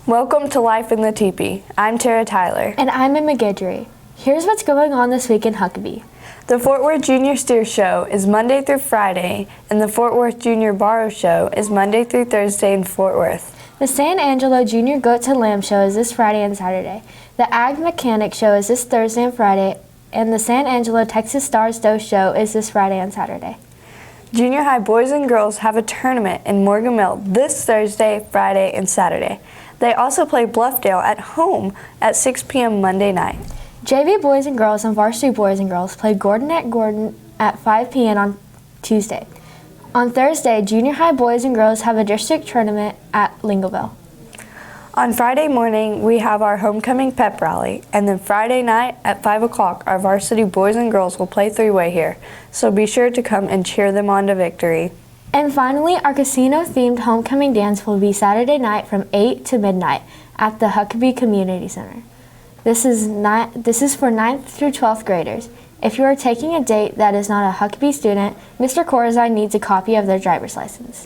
Welcome to Life in the Teepee. I'm Tara Tyler. And I'm Emma Guidry. Here's what's going on this week in Huckabee. The Fort Worth Junior Steer Show is Monday through Friday, and the Fort Worth Junior Barrow Show is Monday through Thursday in Fort Worth. The San Angelo Junior Goats and Lamb Show is this Friday and Saturday. The Ag Mechanic Show is this Thursday and Friday, and the San Angelo Texas Stars Doe Show is this Friday and Saturday. Junior high boys and girls have a tournament in Morgan Mill this Thursday, Friday, and Saturday. They also play Bluffdale at home at 6 p.m. Monday night. JV boys and girls and varsity boys and girls play Gordon at 5 p.m. on Tuesday. On Thursday, junior high boys and girls have a district tournament at Lingoville. On Friday morning, we have our homecoming pep rally, and then Friday night at 5 o'clock, our varsity boys and girls will play three-way here, so be sure to come and cheer them on to victory. And finally, our casino-themed homecoming dance will be Saturday night from 8 to midnight at the Huckabee Community Center. This is for 9th through 12th graders. If you are taking a date that is not a Huckabee student, Mr. Corzine needs a copy of their driver's license.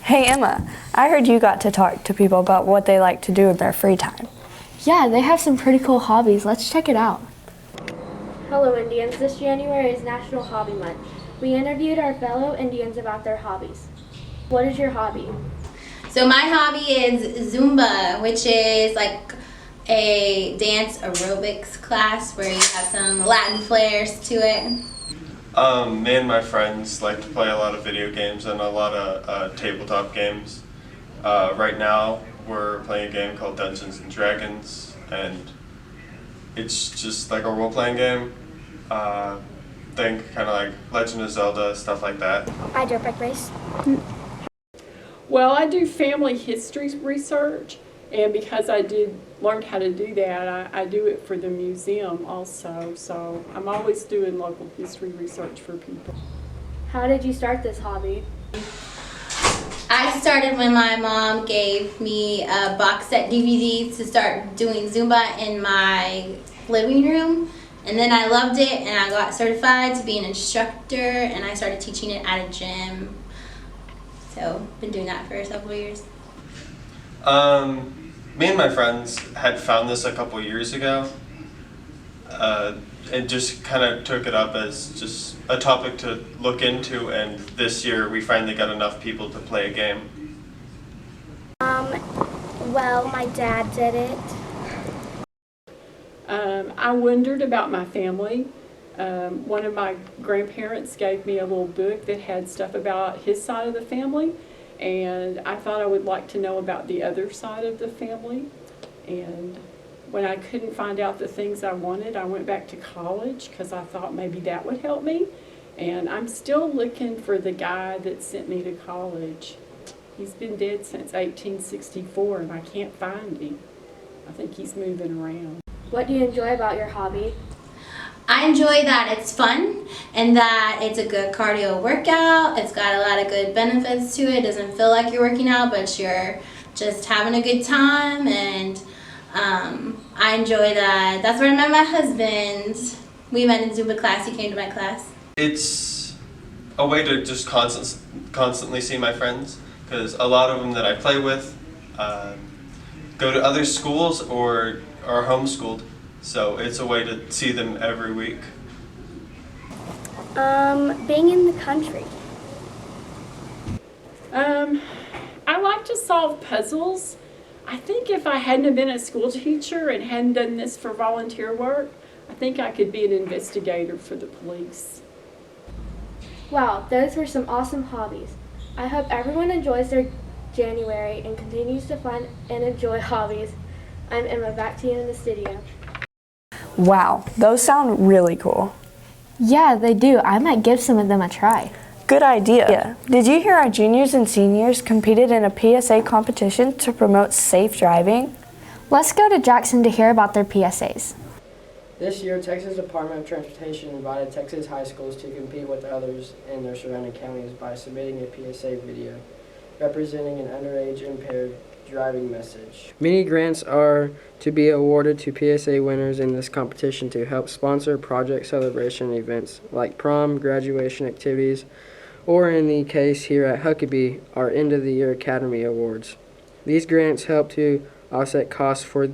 Hey Emma, I heard you got to talk to people about what they like to do in their free time. Yeah, they have some pretty cool hobbies. Let's check it out. Hello Indians, this January is National Hobby Month. We interviewed our fellow Indians about their hobbies. What is your hobby? So my hobby is Zumba, which is like a dance aerobics class where you have some Latin flares to it. Me and my friends like to play a lot of video games and a lot of tabletop games. Right now we're playing a game called Dungeons and Dragons, and it's just like a role-playing game. Think kind of like Legend of Zelda, stuff like that. I dirt bike race. Well, I do family history research, and because I learned how to do that, I do it for the museum also. So I'm always doing local history research for people. How did you start this hobby? I started when my mom gave me a box set DVD to start doing Zumba in my living room. And then I loved it, and I got certified to be an instructor, and I started teaching it at a gym. So been doing that for several years. Me and my friends had found this a couple years ago. And just kind of took it up as just a topic to look into, and this year we finally got enough people to play a game. Well, my dad did it. I wondered about my family. One of my grandparents gave me a little book that had stuff about his side of the family, and I thought I would like to know about the other side of the family. And when I couldn't find out the things I wanted, I went back to college because I thought maybe that would help me. And I'm still looking for the guy that sent me to college. He's been dead since 1864, and I can't find him. I think he's moving around. What do you enjoy about your hobby? I enjoy that it's fun and that it's a good cardio workout. It's got a lot of good benefits to it. It doesn't feel like you're working out, but you're just having a good time, and I enjoy that. That's where I met my husband. We met in Zumba class. He came to my class. It's a way to just constantly see my friends, because a lot of them that I play with go to other schools or are homeschooled, so it's a way to see them every week. Being in the country. I like to solve puzzles. I think if I hadn't have been a school teacher and hadn't done this for volunteer work, I think I could be an investigator for the police. Wow, those were some awesome hobbies. I hope everyone enjoys their January and continues to find and enjoy hobbies. I'm Emma, back to you in the studio. Wow, those sound really cool. Yeah, they do. I might give some of them a try. Good idea. Did you hear our juniors and seniors competed in a PSA competition to promote safe driving? Let's go to Jackson to hear about their PSAs. This year, Texas Department of Transportation invited Texas high schools to compete with others in their surrounding counties by submitting a PSA video representing an underage impaired driving message. Many grants are to be awarded to PSA winners in this competition to help sponsor project celebration events like prom, graduation activities, or in the case here at Huckabee, our end of the year Academy Awards. These grants help to offset costs for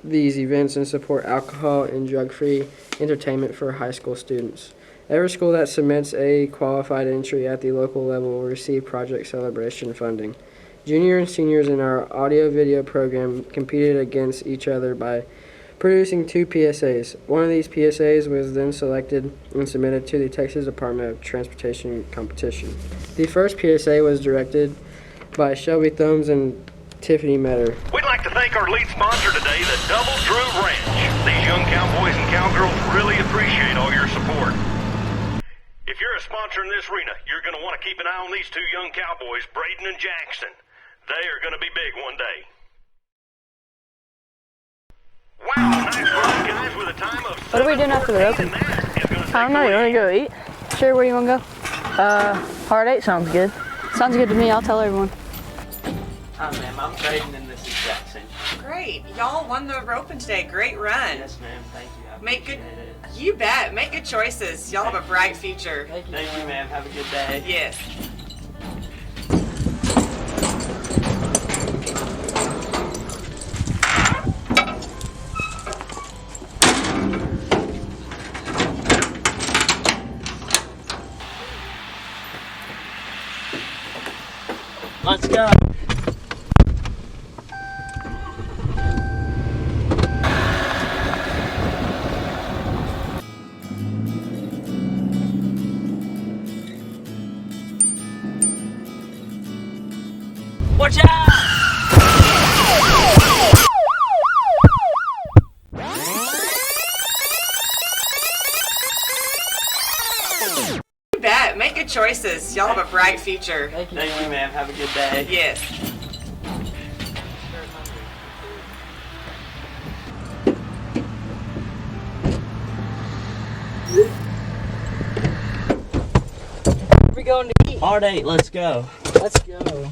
these events and support alcohol and drug-free entertainment for high school students. Every school that submits a qualified entry at the local level will receive project celebration funding. Junior and seniors in our audio-video program competed against each other by producing 2 PSAs. One of these PSAs was then selected and submitted to the Texas Department of Transportation competition. The first PSA was directed by Shelby Thumbs and Tiffany Metter. We'd like to thank our lead sponsor today, the Double True Ranch. These young cowboys and cowgirls really appreciate all your support. If you're a sponsor in this arena, you're going to want to keep an eye on these 2 young cowboys, Braden and Jackson. They are going to be big one day. Wow, nice run, guys, with a time of... What are we doing after the roping? I don't know, you want to go eat? Sure, where you want to go? Hard 8 sounds good. Sounds good to me. I'll tell everyone. Hi, ma'am. I'm Braden and this is Jackson. Great. Y'all won the roping today. Great run. Yes, ma'am. Thank you. I Make good. appreciate it. You bet. Make good choices. Y'all have a bright future. Thank you, ma'am. Have a good day. Yes. Let's go. Watch out! You bet. Make good choices. Y'all have a bright future. Thank you, ma'am. Have a good day. Yes. We're going to eat. Hard 8. Let's go. Let's go.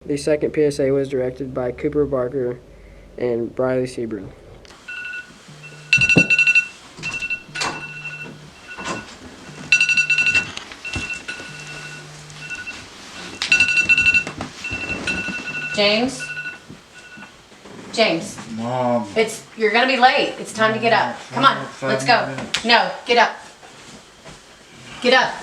The second PSA was directed by Cooper Barker and Briley Seabrook. James? James. Mom. You're gonna be late. It's time to get up. Come on, let's go. No, get up. Get up.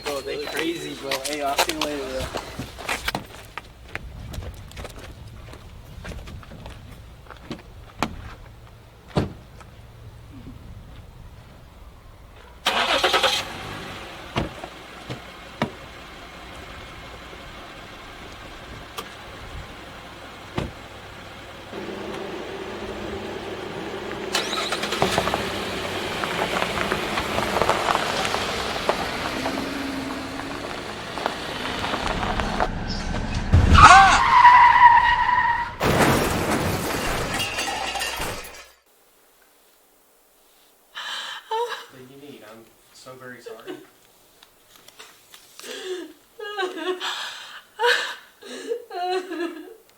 Bro, they crazy, bro. Hey, I'll see you later, bro. I'm so very sorry.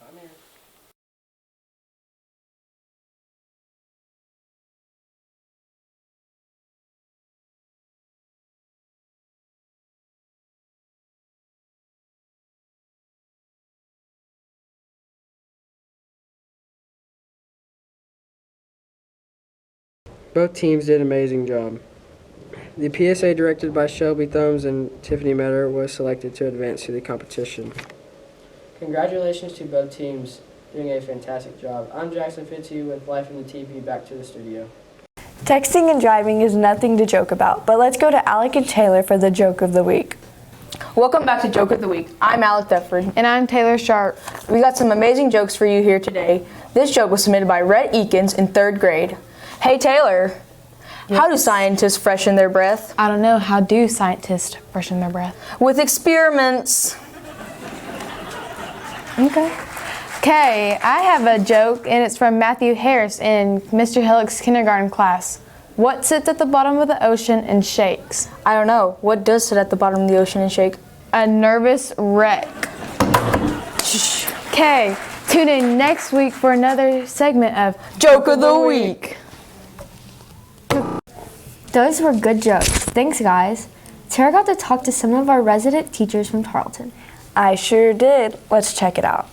Come here. Both teams did an amazing job. The PSA directed by Shelby Thumbs and Tiffany Metter was selected to advance to the competition. Congratulations to both teams doing a fantastic job. I'm Jackson Fitzhugh with Life in the TeePee. Back to the studio. Texting and driving is nothing to joke about, but let's go to Alec and Taylor for the joke of the week. Welcome back to Joke of the Week. I'm Alec Dufford. And I'm Taylor Sharp. We got some amazing jokes for you here today. This joke was submitted by Rhett Eakins in 3rd grade. Hey Taylor, how do scientists freshen their breath? I don't know, how do scientists freshen their breath? With experiments. Okay, I have a joke, and it's from Matthew Harris in Mr. Hillick's kindergarten class. What sits at the bottom of the ocean and shakes? I don't know. What does sit at the bottom of the ocean and shake? A nervous wreck. Okay, tune in next week for another segment of Joke of the Week. Those were good jokes. Thanks, guys. Tara got to talk to some of our resident teachers from Tarleton. I sure did. Let's check it out.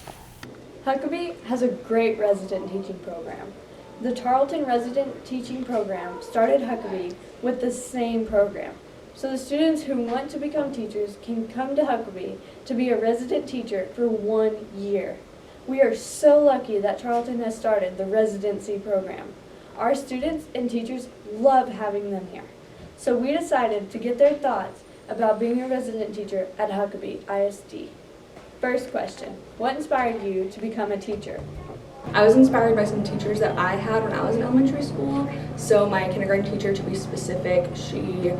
Huckabay has a great resident teaching program. The Tarleton Resident Teaching Program started Huckabay with the same program. So the students who want to become teachers can come to Huckabay to be a resident teacher for 1 year. We are so lucky that Tarleton has started the residency program. Our students and teachers love having them here. So we decided to get their thoughts about being a resident teacher at Huckabay ISD. First question, what inspired you to become a teacher? I was inspired by some teachers that I had when I was in elementary school. So my kindergarten teacher, to be specific, she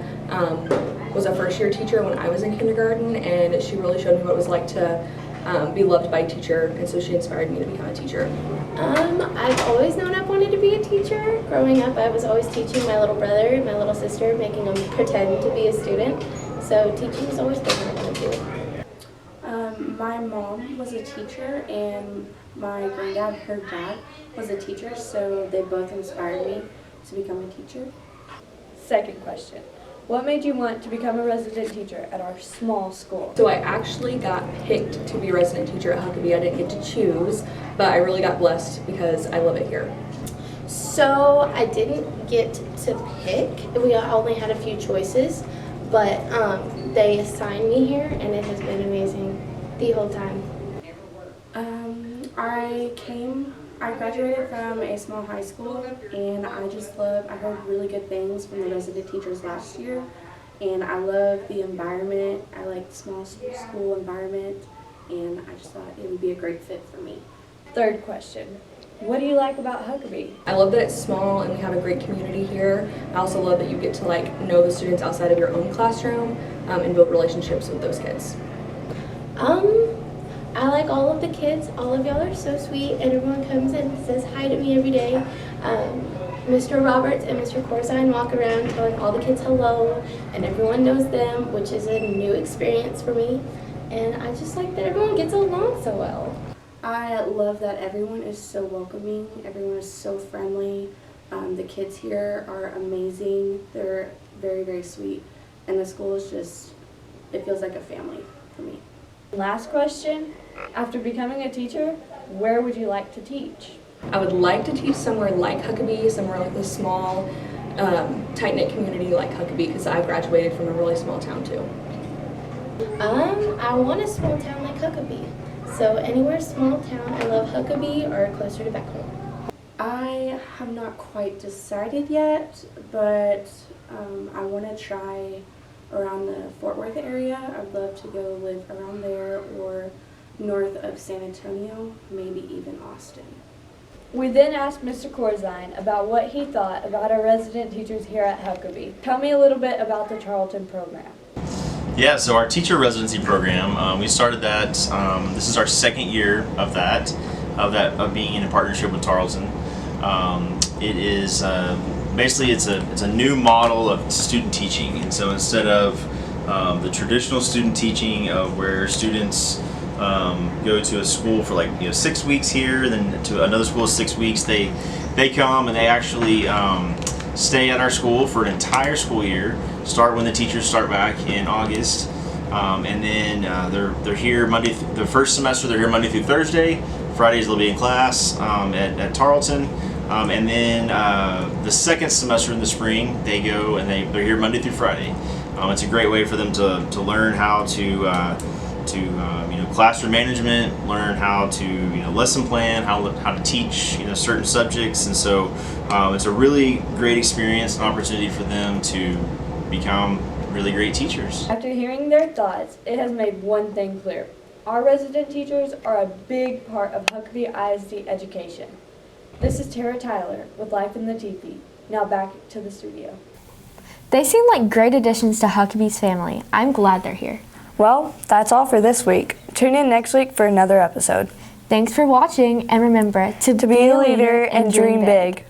was a first-year teacher when I was in kindergarten, and she really showed me what it was like to be loved by a teacher, and so she inspired me to become a teacher. I've always known I've wanted to be a teacher. Growing up, I was always teaching my little brother and my little sister, making them pretend to be a student. So teaching has always been what I want to do. My mom was a teacher, and my granddad, her dad, was a teacher, so they both inspired me to become a teacher. Second question, what made you want to become a resident teacher at our small school? So I actually got picked to be a resident teacher at Huckabay. I didn't get to choose, but I really got blessed because I love it here. So I didn't get to pick. We only had a few choices, but they assigned me here, and it has been amazing the whole time. I graduated from a small high school, and I heard really good things from the resident teachers last year, and I love the environment. I like the small school environment, and I just thought it would be a great fit for me. Third question, what do you like about Huckabay? I love that it's small and we have a great community here. I also love that you get to know the students outside of your own classroom and build relationships with those kids. I like all of the kids. All of y'all are so sweet, and everyone comes and says hi to me every day. Mr. Roberts and Mr. Corzine walk around telling all the kids hello, and everyone knows them, which is a new experience for me. And I just like that everyone gets along so well. I love that everyone is so welcoming. Everyone is so friendly. The kids here are amazing. They're very, very sweet. And the school is just, it feels like a family for me. Last question, after becoming a teacher, where would you like to teach? I would like to teach somewhere like Huckabay, somewhere like a small, tight-knit community like Huckabay, because I graduated from a really small town too. I want a small town like Huckabay. So anywhere small town, I love Huckabay or closer to back home. I have not quite decided yet, but I want to try around the Fort Worth area. I'd love to go live around there or north of San Antonio, maybe even Austin. We then asked Mr. Corzine about what he thought about our resident teachers here at Huckabay. Tell me a little bit about the Tarleton program. Yeah, so our teacher residency program, we started that, this is our second year of being in a partnership with Tarleton. It is basically it's a new model of student teaching, and so instead of the traditional student teaching of where students go to a school for 6 weeks here, then to another school 6 weeks, they come and they actually stay at our school for an entire school year, start when the teachers start back in August, and then they're here the first semester they're here Monday through Thursday. Fridays they'll be in class at Tarleton. And then the second semester in the spring, they go and they're here Monday through Friday. It's a great way for them to learn how to classroom management, learn how to lesson plan, how to teach certain subjects, and so it's a really great experience, an opportunity for them to become really great teachers. After hearing their thoughts, it has made one thing clear. Our resident teachers are a big part of Huckabay ISD education. This is Tara Tyler with Life in the TeePee. Now back to the studio. They seem like great additions to Huckabay's family. I'm glad they're here. Well, that's all for this week. Tune in next week for another episode. Thanks for watching, and remember to be a leader and dream big.